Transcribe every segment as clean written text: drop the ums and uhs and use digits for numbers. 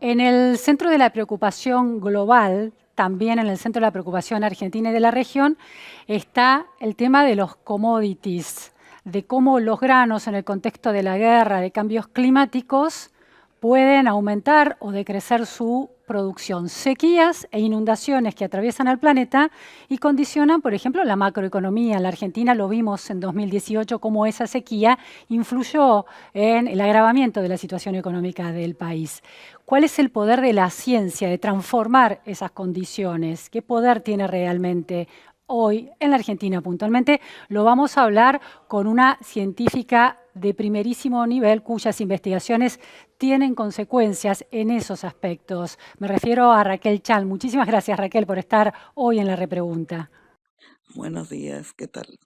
En el centro de la preocupación global, también en el centro de la preocupación argentina y de la región, está el tema de los commodities, de cómo los granos en el contexto de la guerra, de cambios climáticos, pueden aumentar o decrecer su producción. Sequías e inundaciones que atraviesan el planeta y condicionan, por ejemplo, la macroeconomía. En la Argentina lo vimos en 2018 cómo esa sequía influyó en el agravamiento de la situación económica del país. ¿Cuál es el poder de la ciencia de transformar esas condiciones? ¿Qué poder tiene realmente hoy en la Argentina puntualmente? Lo vamos a hablar con una científica de primerísimo nivel cuyas investigaciones tienen consecuencias en esos aspectos. Me refiero a Raquel Chal. Muchísimas gracias, Raquel, por estar hoy en la repregunta. Buenos días, ¿qué tal?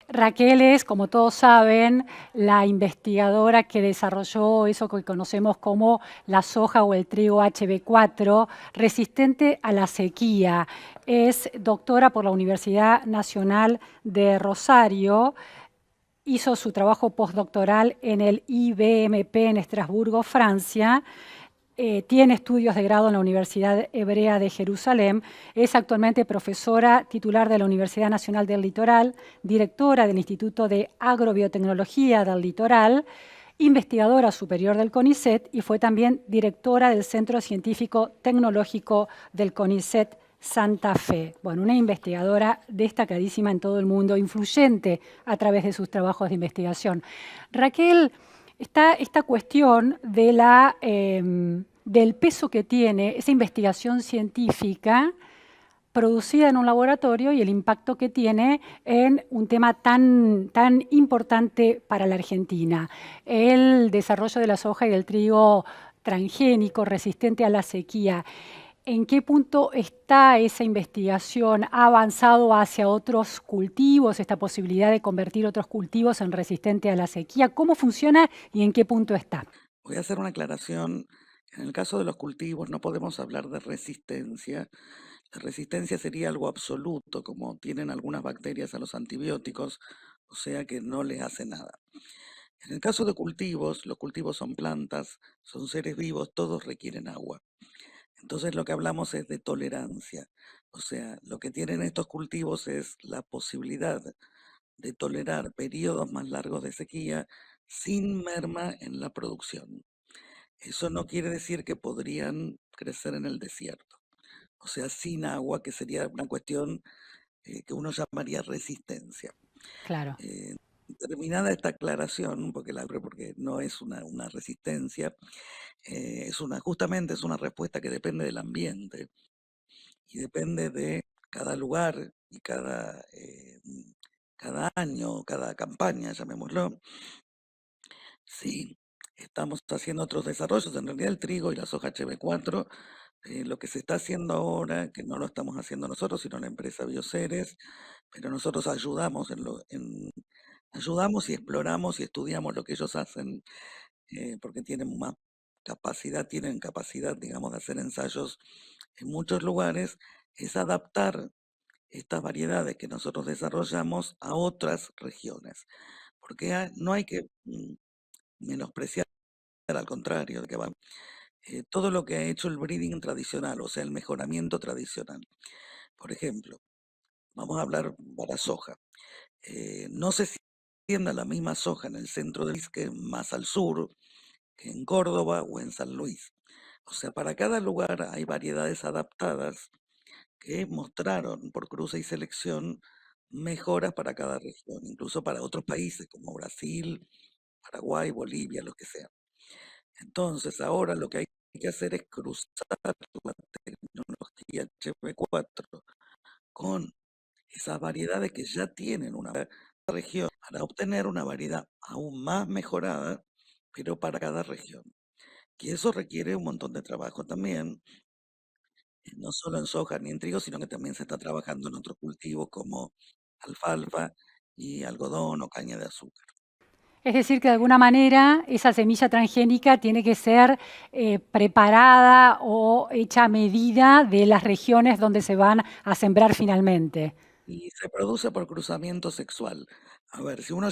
Raquel es, como todos saben, la investigadora que desarrolló eso que conocemos como la soja o el trigo HB4, resistente a la sequía. Es doctora por la Universidad Nacional de Rosario. Hizo su trabajo postdoctoral en el IBMP en Estrasburgo, Francia. Tiene estudios de grado en la Universidad Hebrea de Jerusalén. Es actualmente profesora titular de la Universidad Nacional del Litoral, directora del Instituto de Agrobiotecnología del Litoral, investigadora superior del CONICET y fue también directora del Centro Científico Tecnológico del CONICET Santa Fe. Bueno, una investigadora destacadísima en todo el mundo, influyente a través de sus trabajos de investigación. Raquel, está esta cuestión de del peso que tiene esa investigación científica producida en un laboratorio y el impacto que tiene en un tema tan importante para la Argentina. El desarrollo de la soja y del trigo transgénico resistente a la sequía. ¿En qué punto está esa investigación? ¿Ha avanzado hacia otros cultivos, esta posibilidad de convertir otros cultivos en resistente a la sequía? ¿Cómo funciona y en qué punto está? Voy a hacer una aclaración. En el caso de los cultivos no podemos hablar de resistencia. La resistencia sería algo absoluto, como tienen algunas bacterias a los antibióticos, o sea que no les hace nada. En el caso de cultivos, los cultivos son plantas, son seres vivos, todos requieren agua. Entonces lo que hablamos es de tolerancia. O sea, lo que tienen estos cultivos es la posibilidad de tolerar periodos más largos de sequía sin merma en la producción. Eso no quiere decir que podrían crecer en el desierto, o sea, sin agua, que sería una cuestión que uno llamaría resistencia. Claro. Eh, Terminada esta aclaración, porque no es una resistencia, justamente es una respuesta que depende del ambiente y depende de cada lugar y cada año, cada campaña, llamémoslo. Sí, estamos haciendo otros desarrollos. En realidad el trigo y la soja HB4, lo que se está haciendo ahora, que no lo estamos haciendo nosotros, sino la empresa Bioceres, pero nosotros ayudamos y exploramos y estudiamos lo que ellos hacen, porque tienen capacidad, digamos, de hacer ensayos en muchos lugares, es adaptar estas variedades que nosotros desarrollamos a otras regiones, porque no hay que menospreciar, al contrario, de que va, todo lo que ha hecho el breeding tradicional, o sea, el mejoramiento tradicional. Por ejemplo, vamos a hablar para soja. No se siembra la misma soja en el centro del país que más al sur, que en Córdoba o en San Luis. O sea, para cada lugar hay variedades adaptadas que mostraron por cruce y selección mejoras para cada región, incluso para otros países como Brasil, Paraguay, Bolivia, los que sean. Entonces, ahora lo que hay que hacer es cruzar la tecnología HB4 con esas variedades que ya tienen una región para obtener una variedad aún más mejorada, pero para cada región. Y eso requiere un montón de trabajo también, no solo en soja ni en trigo, sino que también se está trabajando en otros cultivos como alfalfa y algodón o caña de azúcar. Es decir, que de alguna manera esa semilla transgénica tiene que ser preparada o hecha a medida de las regiones donde se van a sembrar finalmente. Y se produce por cruzamiento sexual. A ver, si uno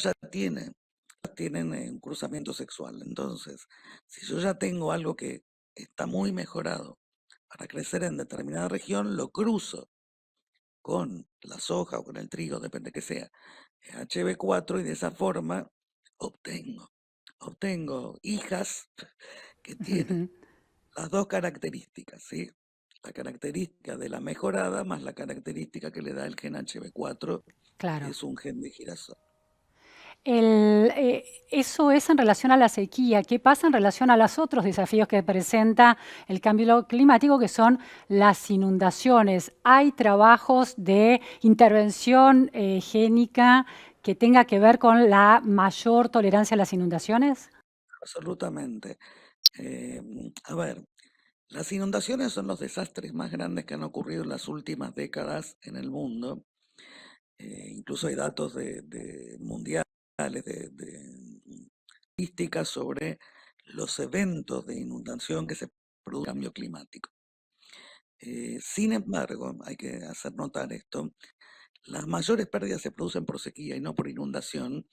tienen un cruzamiento sexual. Entonces, si yo ya tengo algo que está muy mejorado para crecer en determinada región, lo cruzo con la soja o con el trigo, depende que sea, HB4, y de esa forma obtengo, obtengo hijas que tienen Ujú. las dos características, ¿sí? La característica de la mejorada más la característica que le da el gen HB4, que Claro. es un gen de girasol. Eso es en relación a la sequía. ¿Qué pasa en relación a los otros desafíos que presenta el cambio climático, que son las inundaciones? ¿Hay trabajos de intervención génica que tenga que ver con la mayor tolerancia a las inundaciones? Absolutamente. A ver, las inundaciones son los desastres más grandes que han ocurrido en las últimas décadas en el mundo. Incluso hay datos de mundiales, de estadísticas sobre los eventos de inundación que se producen en el cambio climático. Sin embargo, hay que hacer notar esto, las mayores pérdidas se producen por sequía y no por inundación,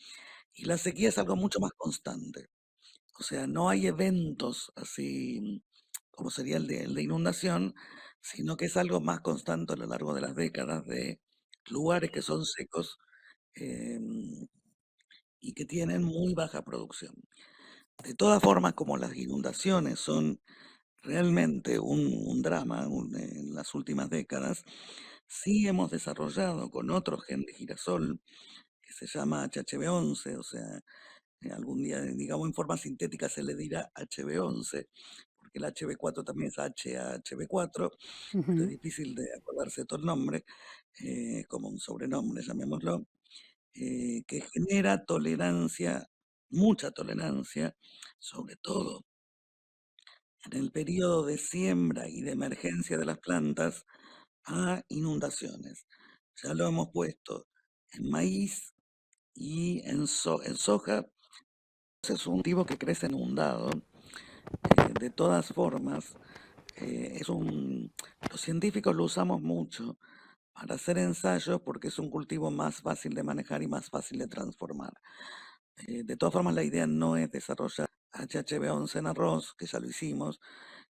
y la sequía es algo mucho más constante. O sea, no hay eventos así como sería el de inundación, sino que es algo más constante a lo largo de las décadas de lugares que son secos, em, y que tienen muy baja producción. De todas formas, como las inundaciones son realmente un drama en las últimas décadas, sí hemos desarrollado con otro gen de girasol que se llama HHV11, o sea, algún día, digamos, en forma sintética se le dirá HB11, porque el HB4 también es HHB4, pero es Ujú. difícil de acordarse de todo el nombre, como un sobrenombre, llamémoslo, que genera tolerancia, mucha tolerancia, sobre todo en el periodo de siembra y de emergencia de las plantas, a inundaciones. Ya lo hemos puesto en maíz y en soja. Es un cultivo que crece inundado. De todas formas, los científicos lo usamos mucho para hacer ensayos porque es un cultivo más fácil de manejar y más fácil de transformar. De todas formas, la idea no es desarrollar HHV11 en arroz, que ya lo hicimos,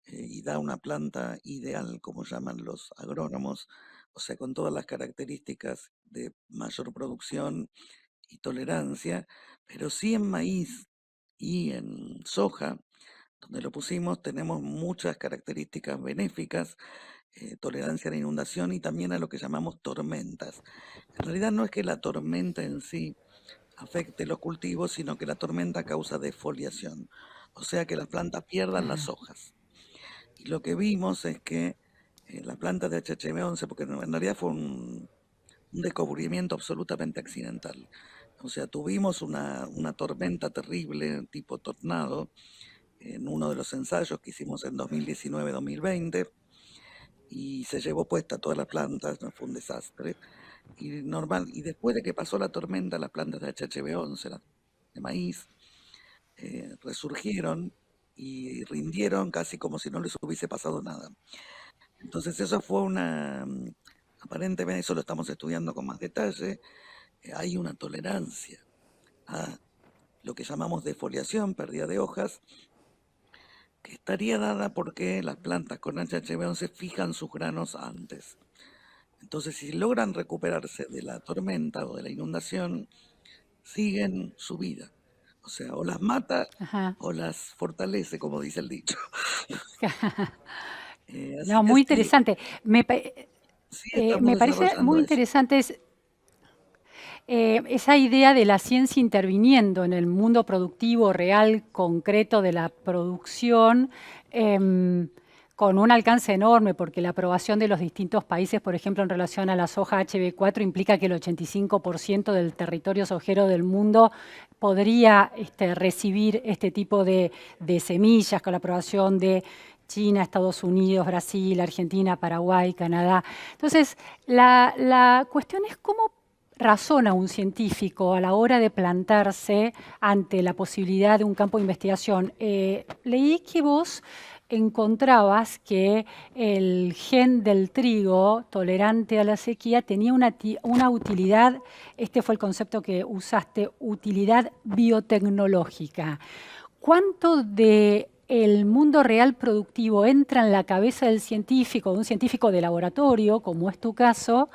y da una planta ideal, como llaman los agrónomos, o sea, con todas las características de mayor producción y tolerancia, pero sí en maíz y en soja, donde lo pusimos, tenemos muchas características benéficas, tolerancia a la inundación y también a lo que llamamos tormentas. En realidad no es que la tormenta en sí afecte los cultivos, sino que la tormenta causa defoliación, o sea que las plantas pierdan las Ajá. hojas. Y lo que vimos es que las plantas de HHV11, porque en realidad fue un descubrimiento absolutamente accidental. O sea, tuvimos una tormenta terrible, tipo tornado, en uno de los ensayos que hicimos en 2019-2020, y se llevó puesta todas las plantas, ¿no? Fue un desastre. Y después de que pasó la tormenta, las plantas de HHV11, las de maíz, resurgieron y rindieron casi como si no les hubiese pasado nada. Entonces eso fue aparentemente eso lo estamos estudiando con más detalle, hay una tolerancia a lo que llamamos defoliación, pérdida de hojas, que estaría dada porque las plantas con HHV11 fijan sus granos antes. Entonces, si logran recuperarse de la tormenta o de la inundación, siguen su vida. O sea, o las mata Ajá. o las fortalece, como dice el dicho. Así No, que muy sí, interesante. sí estamos Me parece desarrollando muy eso. interesante esa idea de la ciencia interviniendo en el mundo productivo real, concreto de la producción, em, con un alcance enorme, porque la aprobación de los distintos países, por ejemplo, en relación a la soja HB4, implica que el 85% del territorio sojero del mundo podría recibir este tipo de semillas, con la aprobación de China, Estados Unidos, Brasil, Argentina, Paraguay, Canadá. Entonces, la cuestión es cómo razona un científico a la hora de plantarse ante la posibilidad de un campo de investigación. Leí que vos encontrabas que el gen del trigo tolerante a la sequía tenía una utilidad, este fue el concepto que usaste, utilidad biotecnológica. ¿Cuánto de el mundo real productivo entra en la cabeza del científico, de un científico de laboratorio, como es tu caso,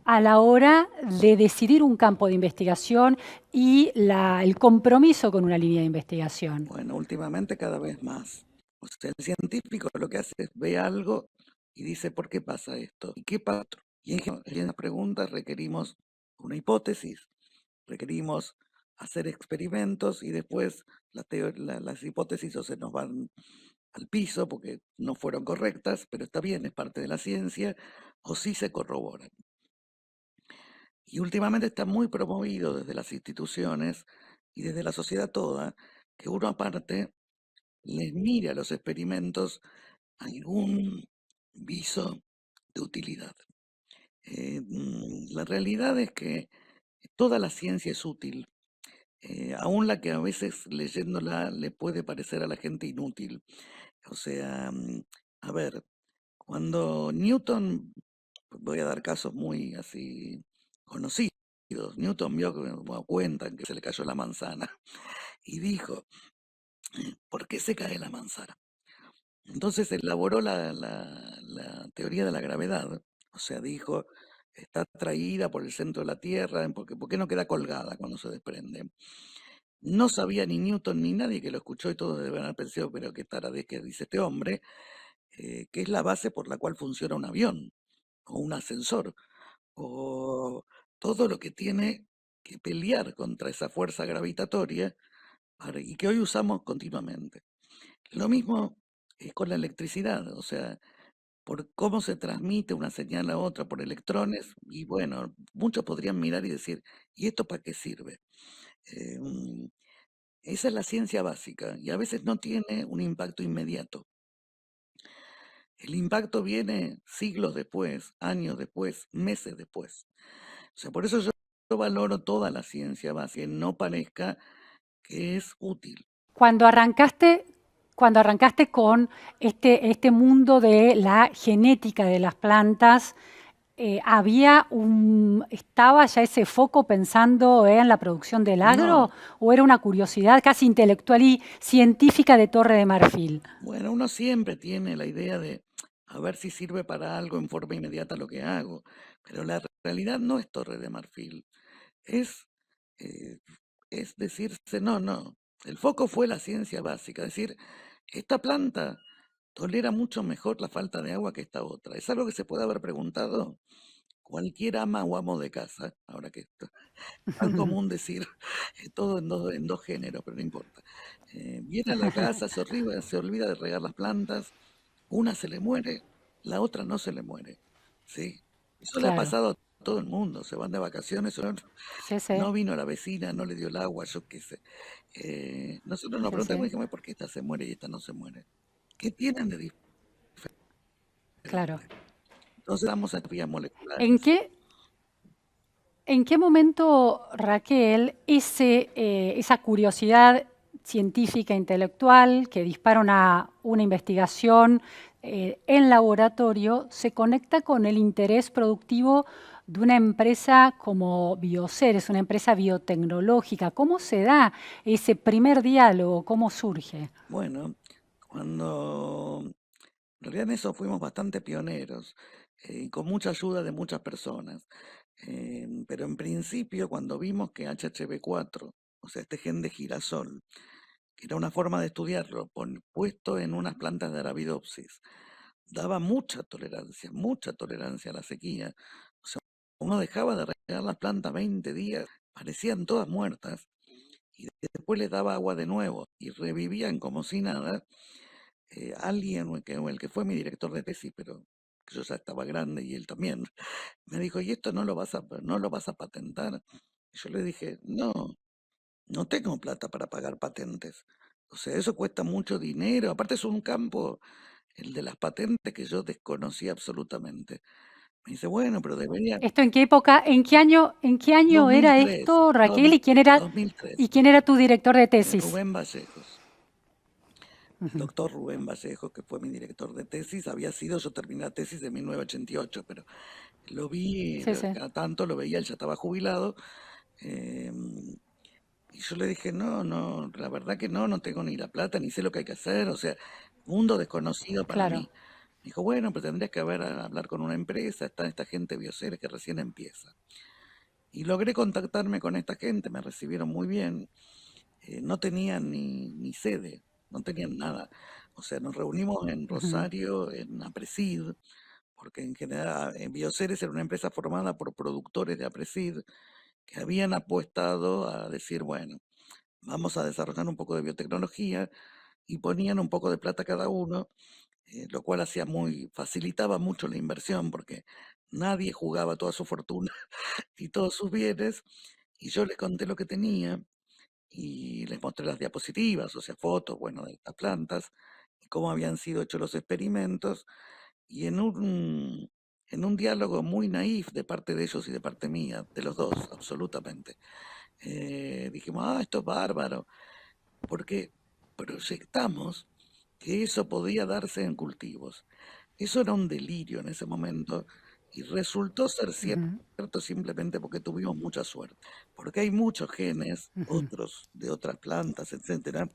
a la hora de decidir un campo de investigación y el compromiso con una línea de investigación? Bueno, últimamente cada vez más. O sea, el científico lo que hace es ve algo y dice, ¿por qué pasa esto? ¿Y qué pasa? Y en las preguntas requerimos una hipótesis, requerimos hacer experimentos y después las hipótesis o se nos van al piso porque no fueron correctas, pero está bien, es parte de la ciencia, o sí se corroboran. Y últimamente está muy promovido desde las instituciones y desde la sociedad toda, que uno aparte les mire a los experimentos algún viso de utilidad. La realidad es que toda la ciencia es útil, aún la que a veces leyéndola le puede parecer a la gente inútil. O sea, a ver, cuando Newton, voy a dar casos muy así conocidos, Newton vio, bueno, cuentan que se le cayó la manzana y dijo, ¿por qué se cae la manzana? Entonces elaboró la teoría de la gravedad, o sea, dijo, está atraída por el centro de la Tierra, ¿por qué no queda colgada cuando se desprende? No sabía ni Newton ni nadie que lo escuchó y todos deben haber pensado, pero qué taradez que dice este hombre, que es la base por la cual funciona un avión o un ascensor o todo lo que tiene que pelear contra esa fuerza gravitatoria y que hoy usamos continuamente. Lo mismo con la electricidad, o sea, por cómo se transmite una señal a otra por electrones, y bueno, muchos podrían mirar y decir, ¿y esto para qué sirve? Eh, mm, Esa es la ciencia básica y a veces no tiene un impacto inmediato. El impacto viene siglos después, años después, meses después. O sea, por eso yo valoro toda la ciencia básica, que no parezca que es útil. Cuando arrancaste, cuando arrancaste con este mundo de la genética de las plantas, ¿estaba ya ese foco pensando en la producción del agro No, o era una curiosidad casi intelectual y científica de Torre de Marfil? bueno, uno siempre tiene la idea de a ver si sirve para algo en forma inmediata lo que hago, pero la realidad no es Torre de Marfil, es, eh, es decirse, no, no, el foco fue la ciencia básica, es decir, esta planta tolera mucho mejor la falta de agua que esta otra. Es algo que se puede haber preguntado cualquier ama o amo de casa, ahora que esto es tan común decir todo en dos géneros, pero no importa. Viene a la casa, se olvida de regar las plantas, una se le muere, la otra no se le muere. ¿Sí? Eso le ha Claro, pasado a todo el mundo, se van de vacaciones, sí, sí, no vino la vecina, no le dio el agua, yo qué sé. Nosotros nos sí, preguntamos, sí, dijimos, ¿por qué esta se muere y esta no se muere? ¿Qué tienen de claro. diferente? Entonces damos a teorías ¿En moleculares. qué, ¿En qué momento, Raquel, esa curiosidad científica, intelectual, que dispara una investigación en laboratorio, se conecta con el interés productivo de una empresa como Bioceres, una empresa biotecnológica? ¿Cómo se da ese primer diálogo? ¿Cómo surge? Bueno, cuando en realidad en eso fuimos bastante pioneros, y con mucha ayuda de muchas personas. Pero en principio, cuando vimos que HHV4, o sea, este gen de girasol, que era una forma de estudiarlo, puesto en unas plantas de Arabidopsis, daba mucha tolerancia a la sequía. O sea, uno dejaba de regar las plantas 20 días, parecían todas muertas, y después les daba agua de nuevo y revivían como si nada. Alguien, el que fue mi director de tesis, pero yo ya estaba grande y él también, me dijo, ¿y esto no lo vas a patentar? Y yo le dije, no, no tengo plata para pagar patentes. O sea, eso cuesta mucho dinero. Aparte es un campo, el de las patentes, que yo desconocía absolutamente. Me dice, bueno, pero debería. ¿Esto en qué época, en qué año era 2003, esto, Raquel? 2003, ¿Y quién era tu director de tesis? Rubén Vallejos. El doctor Rubén Vallejo, que fue mi director de tesis, había sido, yo terminé la tesis en 1988, pero lo vi, Sí, sí. cada tanto lo veía, él ya estaba jubilado, em, Y yo le dije, no, no, la verdad que no, no tengo ni la plata, ni sé lo que hay que hacer, o sea, mundo desconocido para Claro. mí. Me dijo, bueno, pero tendrías que hablar con una empresa, está esta gente Bioceres que recién empieza. Y logré contactarme con esta gente, me recibieron muy bien, no tenían ni sede, no tenían nada. O sea, nos reunimos en Ujú. Rosario, en Apresid, porque en general Bioceres era una empresa formada por productores de Apresid que habían apostado a decir, bueno, vamos a desarrollar un poco de biotecnología y ponían un poco de plata cada uno, lo cual facilitaba mucho la inversión porque nadie jugaba toda su fortuna y todos sus bienes, y yo les conté lo que tenía y les mostré las diapositivas, o sea, fotos, bueno, de estas plantas y cómo habían sido hechos los experimentos, y en un diálogo muy naif de parte de ellos y de parte mía, de los dos, absolutamente, dijimos, esto es bárbaro, porque proyectamos que eso podía darse en cultivos. Eso era un delirio en ese momento y resultó ser Ujú. cierto simplemente porque tuvimos mucha suerte, porque hay muchos genes, Ujú. otros de otras plantas, etcétera,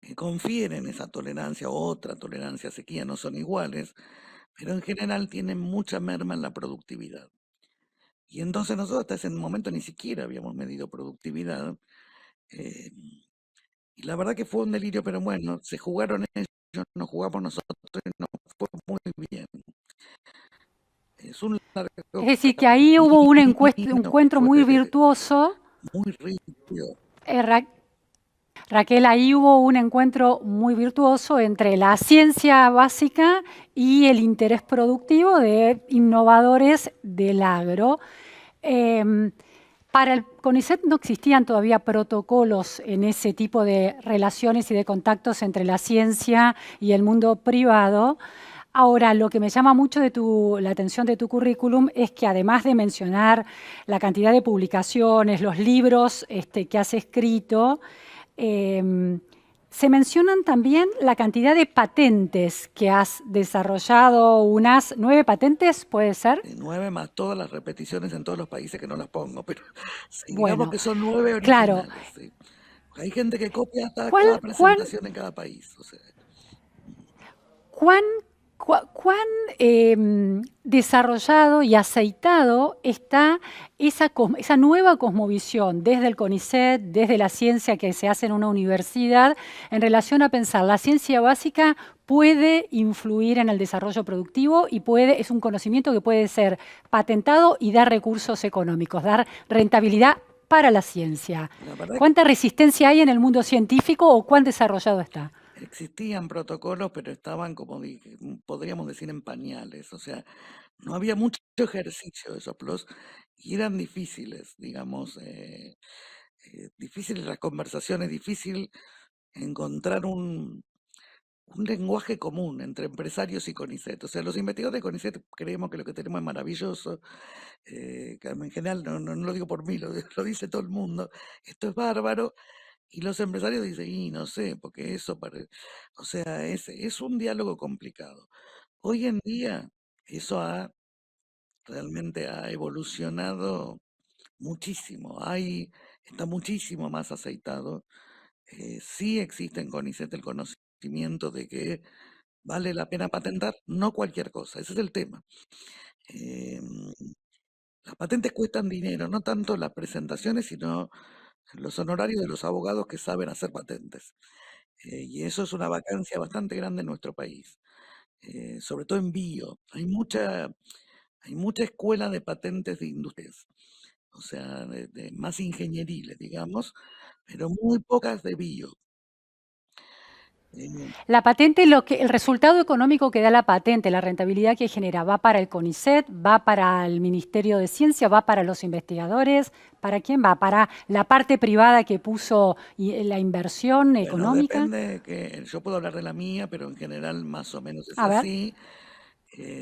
que confieren esa tolerancia o otra tolerancia a sequía, no son iguales, pero en general tienen mucha merma en la productividad. Y entonces nosotros hasta ese momento ni siquiera habíamos medido productividad. eh, Y la verdad que fue un delirio, pero bueno, se jugaron ellos, nos jugamos nosotros y nos fue muy bien. Es un Es largo decir, que ahí hubo un camino, encuentro fue muy virtuoso. muy rígido. Ra- Raquel, ahí hubo un encuentro muy virtuoso entre la ciencia básica y el interés productivo de innovadores del agro. Em, para el CONICET no existían todavía protocolos en ese tipo de relaciones y de contactos entre la ciencia y el mundo privado. Ahora, lo que me llama mucho la atención de tu currículum es que además de mencionar la cantidad de publicaciones, los libros que has escrito, eh, se mencionan también la cantidad de patentes que has desarrollado, unas 9 patentes, ¿puede ser? 9 más todas las repeticiones en todos los países que no las pongo, pero sí, digamos Bueno, que son 9 claro. originales. Sí. Hay gente que copia hasta ¿Cuál, cada cuán, presentación en cada país. O sea, cuán, cuán desarrollado y aceitado está esa nueva cosmovisión desde el CONICET, desde la ciencia que se hace en una universidad, en relación a pensar la ciencia básica puede influir en el desarrollo productivo y es un conocimiento que puede ser patentado y dar recursos económicos, dar rentabilidad para la ciencia. la verdad ¿Cuánta resistencia hay en el mundo científico o cuán desarrollado está? que existían protocolos, pero estaban, podríamos decir, en pañales. O sea, no había mucho ejercicio de esos plus y eran difíciles, digamos, difíciles las conversaciones, difícil encontrar un lenguaje común entre empresarios y CONICET. O sea, los investigadores de CONICET creemos que lo que tenemos es maravilloso, que en general no lo digo por mí, lo dice todo el mundo, esto es bárbaro, y los empresarios dicen, y no sé, porque o sea, es un diálogo complicado. Hoy en día eso realmente ha evolucionado muchísimo, está muchísimo más aceitado. Sí existe en CONICET el conocimiento de que vale la pena patentar, no cualquier cosa, ese es el tema. Em, las patentes cuestan dinero, no tanto las presentaciones, sino los honorarios de los abogados que saben hacer patentes. Y eso es una vacancia bastante grande en nuestro país, sobre todo en bio. Hay mucha escuela de patentes de industrias, o sea, de más ingenieriles, digamos, pero muy pocas de bio. Eh, La patente, el resultado económico que da la patente, la rentabilidad que genera, va para el CONICET, va para el Ministerio de Ciencia, va para los investigadores. ¿Para quién va? ¿Para la parte privada que puso la inversión bueno, económica? depende, que yo puedo hablar de la mía, pero en general más o menos es A ver. así.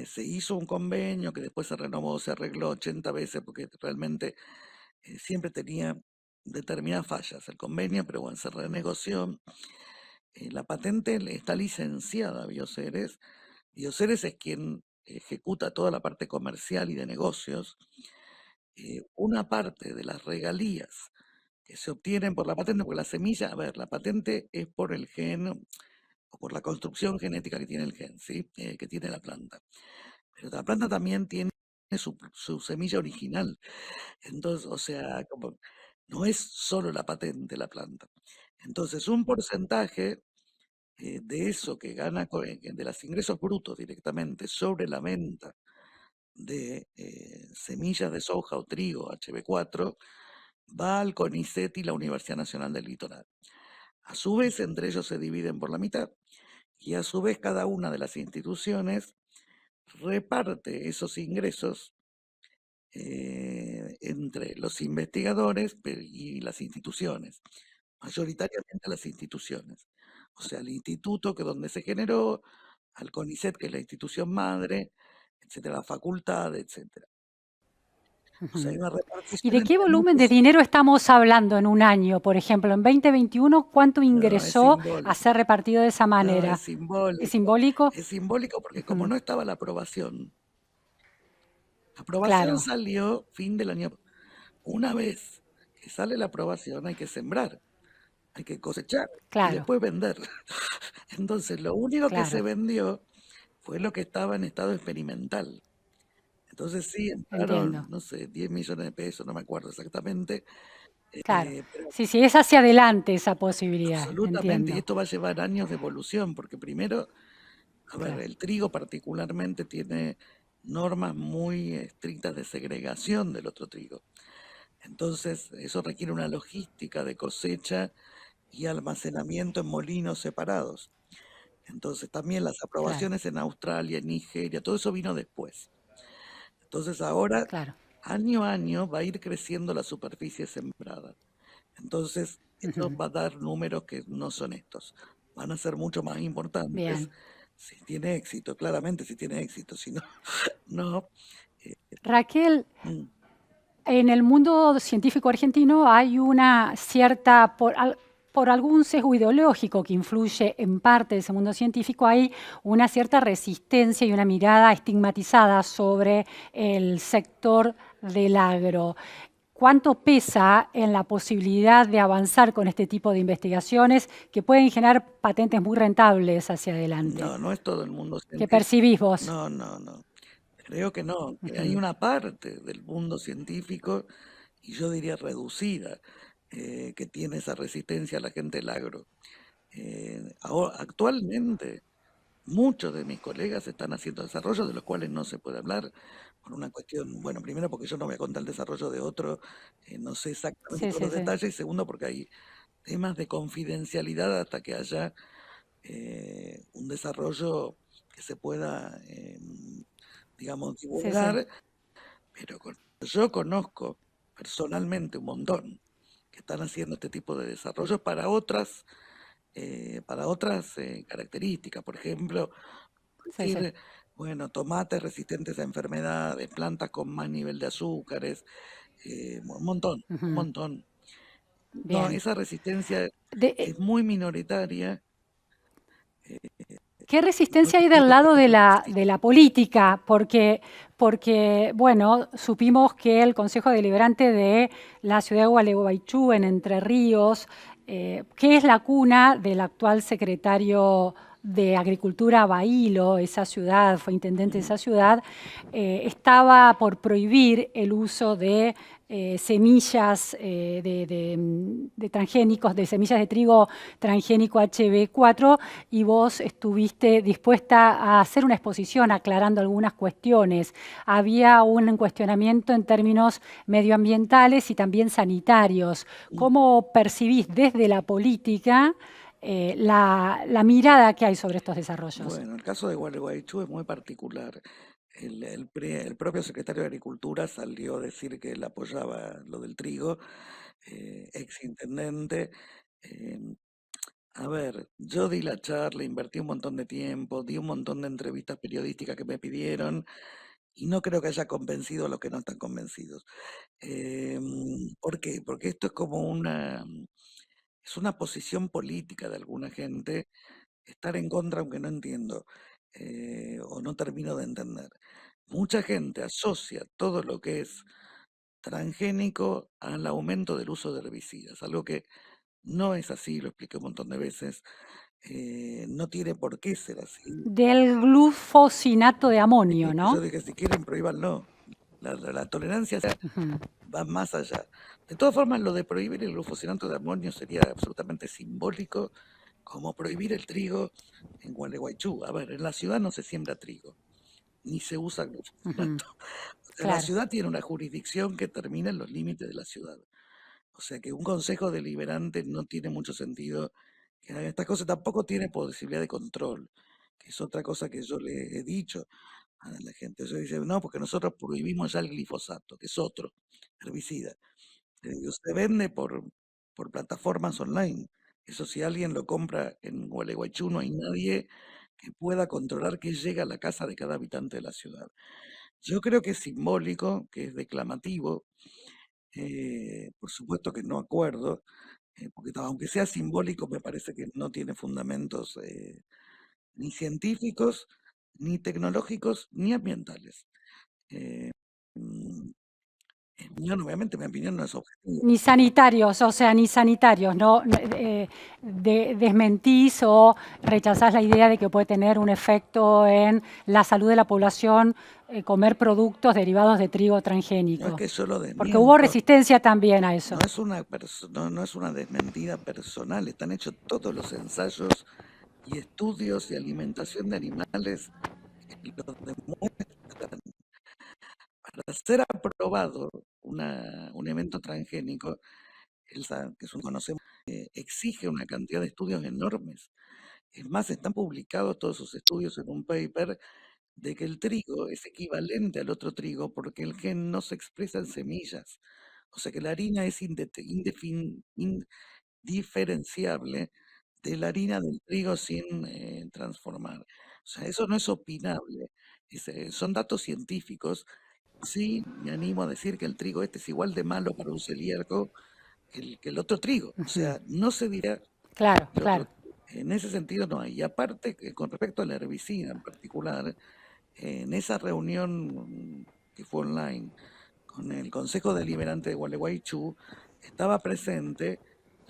Se hizo un convenio que después se renovó, se arregló 80 veces porque realmente siempre tenía determinadas fallas el convenio, pero bueno, se renegoció. La patente está licenciada a Bioceres. Bioceres es quien ejecuta toda la parte comercial y de negocios. Una parte de las regalías que se obtienen por la patente, porque la semilla, a ver, la patente es por el gen o por la construcción genética que tiene el gen, ¿sí? Que tiene la planta. Pero la planta también tiene su semilla original. Entonces, o sea, como no es solo la patente la planta. Entonces, un porcentaje de eso que gana de los ingresos brutos directamente sobre la venta de semillas de soja o trigo HB4 va al CONICET y la Universidad Nacional del Litoral. A su vez, entre ellos se dividen por la mitad y a su vez cada una de las instituciones reparte esos ingresos entre los investigadores y las instituciones, mayoritariamente las instituciones. O sea, el instituto que donde se generó, al CONICET, que es la institución madre, etcétera, la facultad, etcétera. O sea, hay Ujú. una ¿Y repartición de qué entre volumen de muchos. dinero estamos hablando en un año? Por ejemplo, en 2021, ¿cuánto No, es ingresó a simbólico. ser repartido de esa No, es manera? ¿Es simbólico. simbólico? Es simbólico porque como Ujú. no estaba la aprobación Claro, salió fin del año. Una vez que sale la aprobación hay que sembrar, hay que cosechar y claro, después vender. Entonces, lo único que se claro, vendió fue lo que estaba en estado experimental. Entonces sí, entiendo. entraron, no sé, 10 millones de pesos, no me acuerdo exactamente, Claro. pero Sí, sí, es hacia adelante esa posibilidad, absolutamente, y entiendo. esto va a llevar años de evolución, porque primero, a ver, Claro, el trigo particularmente tiene normas muy estrictas de segregación del otro trigo. Entonces, eso requiere una logística de cosecha y almacenamiento en molinos separados. Entonces, también las claro, aprobaciones en Australia, en Nigeria, todo eso vino después. Entonces, ahora, claro. año a año, va a ir creciendo la superficie sembrada. Entonces, eso Ujú. va a dar números que no son estos. Van a ser mucho más importantes Bien. si tiene éxito, claramente si tiene éxito, si no, no. eh, Raquel, mm, en el mundo científico argentino hay una cierta, por algún sesgo ideológico que influye en parte de ese mundo científico, hay una cierta resistencia y una mirada estigmatizada sobre el sector del agro. ¿Cuánto pesa en la posibilidad de avanzar con este tipo de investigaciones que pueden generar patentes muy rentables hacia adelante? no, no es todo el mundo ¿Qué científico. percibís vos? No, no, no. Creo que no, que hay Ujú. una parte del mundo científico, y yo diría reducida, que tiene esa resistencia a la gente del agro. Actualmente, muchos de mis colegas están haciendo desarrollos de los cuales no se puede hablar por una cuestión, bueno, primero porque yo no voy a contar el desarrollo de otro, no sé exactamente Sí, todos sí, los sí. detalles, y segundo porque hay temas de confidencialidad hasta que haya un desarrollo que se pueda, digamos, Sí, sí. divulgar, pero yo conozco personalmente un montón que están haciendo este tipo de desarrollos para otras características. Por ejemplo, Sí, sí. decir, bueno, tomates resistentes a enfermedades, plantas con más nivel de azúcares, un montón, un Ujú. montón. No, Bien. esa resistencia De- es muy minoritaria. ¿Qué No resistencia hay del digo que lado no de exista. la política? Porque, bueno, supimos que el Consejo Deliberante de la ciudad de Gualeguaychú, en Entre Ríos, que es la cuna del actual secretario de Agricultura Bailo, esa ciudad, fue intendente de Mm, esa ciudad, estaba por prohibir el uso de semillas de transgénicos, de semillas de trigo transgénico HB4, y vos estuviste dispuesta a hacer una exposición aclarando algunas cuestiones. Había un cuestionamiento en términos medioambientales y también sanitarios. mm. ¿Cómo percibís desde la política la mirada que hay sobre estos desarrollos? Bueno, el caso de Gualeguaychú es muy particular. El propio secretario de Agricultura salió a decir que él apoyaba lo del trigo, ex intendente. em, A ver, yo di la charla, invertí un montón de tiempo, di un montón de entrevistas periodísticas que me pidieron y no creo que haya convencido a los que no están convencidos. ¿Por qué? Porque esto es como es una posición política de alguna gente, estar en contra aunque no entiendo, o no termino de entender. Mucha gente asocia todo lo que es transgénico al aumento del uso de herbicidas, algo que no es así, lo expliqué un montón de veces, no tiene por qué ser así. Del glufosinato de amonio, Yo ¿no? dije, si quieren prohíbanlo. La tolerancia Ujú. va más allá. De todas formas, lo de prohibir el glufosinato de amonio sería absolutamente simbólico, como prohibir el trigo en Gualeguaychú. A ver, en la ciudad no se siembra trigo, ni se usa Ujú. glufosinato. O sea, la Claro. ciudad tiene una jurisdicción que termina en los límites de la ciudad. O sea que un consejo deliberante no tiene mucho sentido que haga estas cosas, tampoco tiene posibilidad de control, que es otra cosa que yo le he dicho a la gente. Ellos dicen, no, porque nosotros prohibimos ya el glifosato, que es otro herbicida. Se vende por plataformas online. Eso si alguien lo compra en Gualeguaychú, no hay nadie que pueda controlar que llega a la casa de cada habitante de la ciudad. Yo creo que es simbólico, que es declamativo, por supuesto que no acuerdo, porque aunque sea simbólico me parece que no tiene fundamentos ni científicos, ni tecnológicos, ni ambientales. Eh, mm, obviamente mi opinión no es objetiva. Ni sanitarios, o sea, ni sanitarios, ¿no? Desmentís o rechazás la idea de que puede tener un efecto en la salud de la población comer productos derivados de trigo No es transgénico. que yo lo Porque hubo desmiento, resistencia también a eso. no es una desmentida personal, están hechos todos los ensayos y estudios y alimentación de animales que lo demuestran. Para ser aprobado un evento transgénico, que es un conocemos, exige una cantidad de estudios enormes. Es más, están publicados todos esos estudios en un paper de que el trigo es equivalente al otro trigo porque el gen no se expresa en semillas. O sea que la harina es indiferenciable de la harina del trigo sin transformar. O sea, eso no es opinable, son datos científicos. Sí, me animo a decir que el trigo este es igual de malo para un celíaco que el otro trigo. O Ujú. sea, no se dirá Claro, el otro. claro. En ese sentido no hay. Y aparte, que con respecto al herbicida en particular, en esa reunión que fue online con el Consejo Deliberante de Gualeguaychú, estaba presente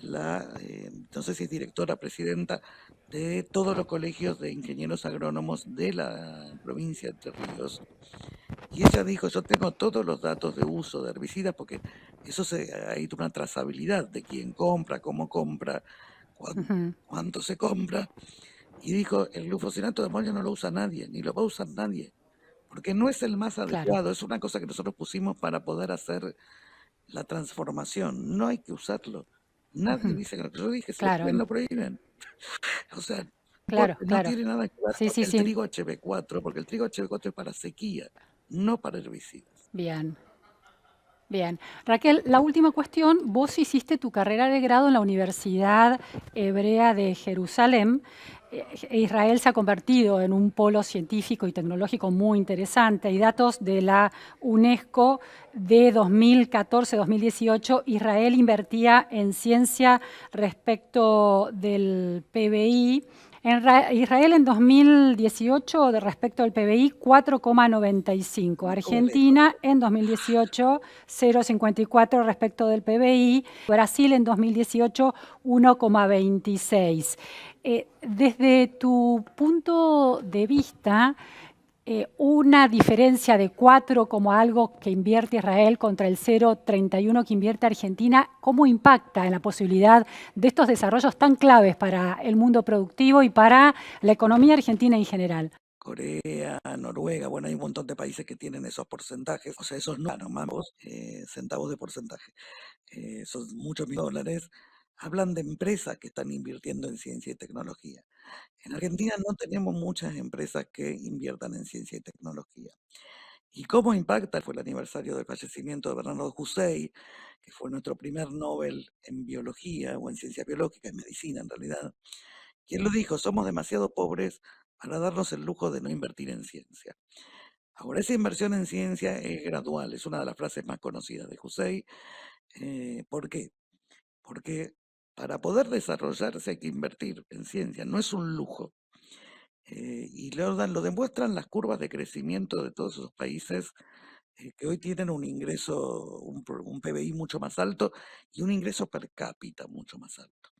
no sé si es directora, presidenta de todos los colegios de ingenieros agrónomos de la provincia de Entre Ríos. Y ella dijo, yo tengo todos los datos de uso de herbicidas porque hay una trazabilidad de quién compra, cómo compra, Ujú. cuánto se compra. Y dijo, el glufosinato de amonio no lo usa nadie, ni lo va a usar nadie, porque no es el más Claro. adecuado, es una cosa que nosotros pusimos para poder hacer la transformación, no hay que usarlo. Nadie Ujú. dice que yo dije, si lo Claro, prohíben, lo prohíben. O sea, claro, no claro. tiene nada que ver Sí, con sí, el sí. trigo HB4, porque el trigo HB4 es para sequía, no para herbicidas. Bien. Bien. Raquel, la última cuestión. Vos hiciste tu carrera de grado en la Universidad Hebrea de Jerusalén. Israel se ha convertido en un polo científico y tecnológico muy interesante. Hay datos de la UNESCO de 2014-2018. Israel invertía en ciencia respecto del PBI. Israel en 2018, de respecto al PBI, 4,95. Un poco lejos. Argentina en 2018, 0,54 respecto del PBI. Brasil en 2018, 1,26. Desde tu punto de vista, una diferencia de 4 como algo que invierte Israel contra el 0,31 que invierte Argentina, ¿cómo impacta en la posibilidad de estos desarrollos tan claves para el mundo productivo y para la economía argentina en general? Corea, Noruega, bueno, hay un montón de países que tienen esos porcentajes, o sea, esos no, nomás centavos de porcentaje, son muchos millones de dólares, hablan de empresas que están invirtiendo en ciencia y tecnología. En Argentina no tenemos muchas empresas que inviertan en ciencia y tecnología. ¿Y cómo impacta? Fue el aniversario del fallecimiento de Bernardo Hussein, que fue nuestro primer Nobel en biología o en ciencia biológica, en medicina en realidad. ¿Quién lo dijo? Somos demasiado pobres para darnos el lujo de no invertir en ciencia. Ahora, esa inversión en ciencia es gradual, es una de las frases más conocidas de Hussein. ¿Por qué? Porque para poder desarrollarse hay que invertir en ciencia, no es un lujo. Y lo demuestran las curvas de crecimiento de todos esos países que hoy tienen un ingreso, un PBI mucho más alto y un ingreso per cápita mucho más alto.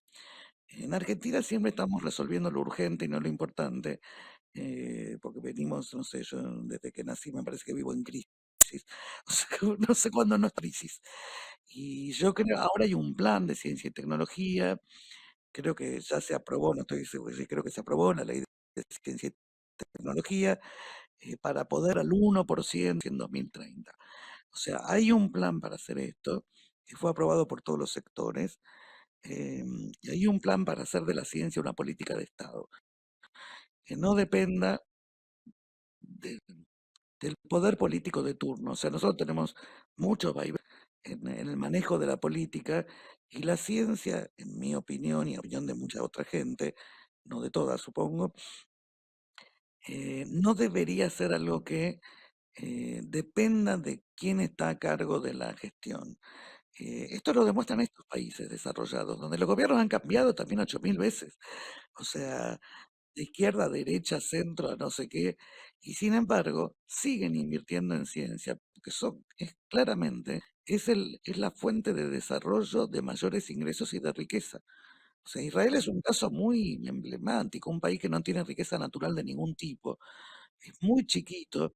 En Argentina siempre estamos resolviendo lo urgente y no lo importante, porque venimos, no sé, yo desde que nací me parece que vivo en crisis. O sea, no sé cuándo no es crisis. Y yo creo, ahora hay un plan de ciencia y tecnología, creo que ya se aprobó, no estoy seguro, sí, creo que se aprobó la ley de ciencia y tecnología, para poder al 1% en 2030. O sea, hay un plan para hacer esto, que fue aprobado por todos los sectores, y hay un plan para hacer de la ciencia una política de Estado, que no dependa de- del poder político de turno. O sea, nosotros tenemos mucho vaivén en el manejo de la política y la ciencia, en mi opinión y en la opinión de mucha otra gente, no de todas, supongo, no debería ser algo que dependa de quién está a cargo de la gestión. Esto lo demuestran estos países desarrollados, donde los gobiernos han cambiado también 8000 veces. O sea, de izquierda a derecha, centro, a no sé qué, y sin embargo siguen invirtiendo en ciencia, porque claramente es la fuente de desarrollo de mayores ingresos y de riqueza. O sea, Israel es un caso muy emblemático, un país que no tiene riqueza natural de ningún tipo, es muy chiquito,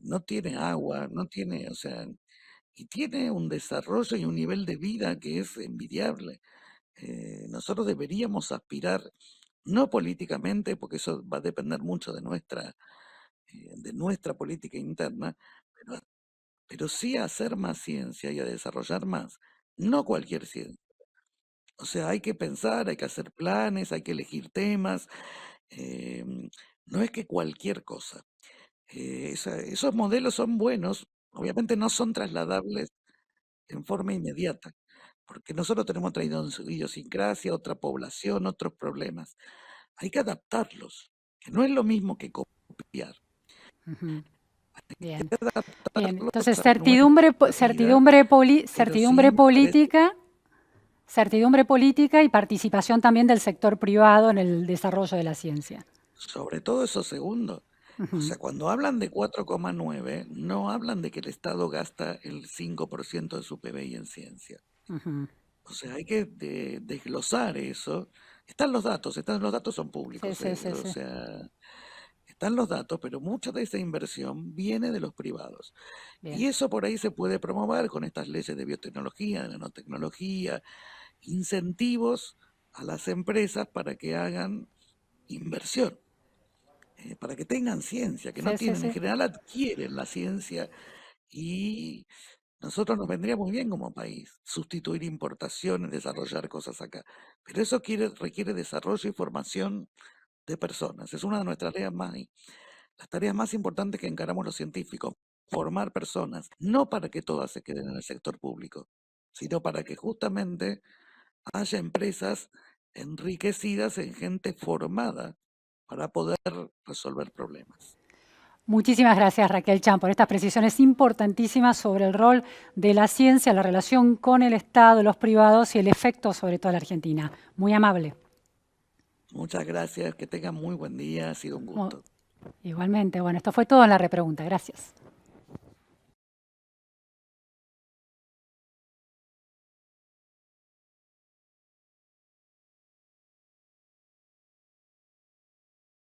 no tiene agua, no tiene, o sea, y tiene un desarrollo y un nivel de vida que es envidiable. Nosotros deberíamos aspirar, no políticamente, porque eso va a depender mucho de nuestra política interna, pero, pero sí a hacer más ciencia y a desarrollar más, no cualquier ciencia. O sea, hay que pensar, hay que hacer planes, hay que elegir temas, no es que cualquier cosa. Esos modelos son buenos, obviamente no son trasladables en forma inmediata, porque nosotros tenemos otra idiosincrasia, otra población, otros problemas. Hay que adaptarlos, que no es lo mismo que copiar. Ujú. Hay que Bien, bien. Entonces, adaptarlos a nuestra vida, pero sí me parece certidumbre política y participación también del sector privado en el desarrollo de la ciencia. sobre todo eso segundo. O Ujú, sea, cuando hablan de 4,9, no hablan de que el Estado gasta el 5% de su PBI en ciencia. ujú. O sea, hay que desglosar eso. Están los datos son Sí, públicos, sí, sí, o sí. sea, están los datos, pero mucha de esa inversión viene de los privados. Bien. Y eso por ahí se puede promover con estas leyes de biotecnología, de nanotecnología, incentivos a las empresas para que hagan inversión, para que tengan ciencia, que no Sí, sí, tienen, en sí. general adquieren la ciencia y nosotros nos vendría muy bien como país sustituir importaciones, desarrollar cosas acá. Pero eso requiere desarrollo y formación de personas. Es una de nuestras las tareas más importantes que encaramos los científicos, formar personas, no para que todas se queden en el sector público, sino para que justamente haya empresas enriquecidas en gente formada para poder resolver problemas. Muchísimas gracias, Raquel Chan, por estas precisiones importantísimas sobre el rol de la ciencia, la relación con el Estado, los privados y el efecto sobre toda la Argentina. Muy amable. Muchas gracias, que tengan muy buen día, ha sido un Mu- gusto. Igualmente, bueno, esto fue todo en la repregunta. Gracias.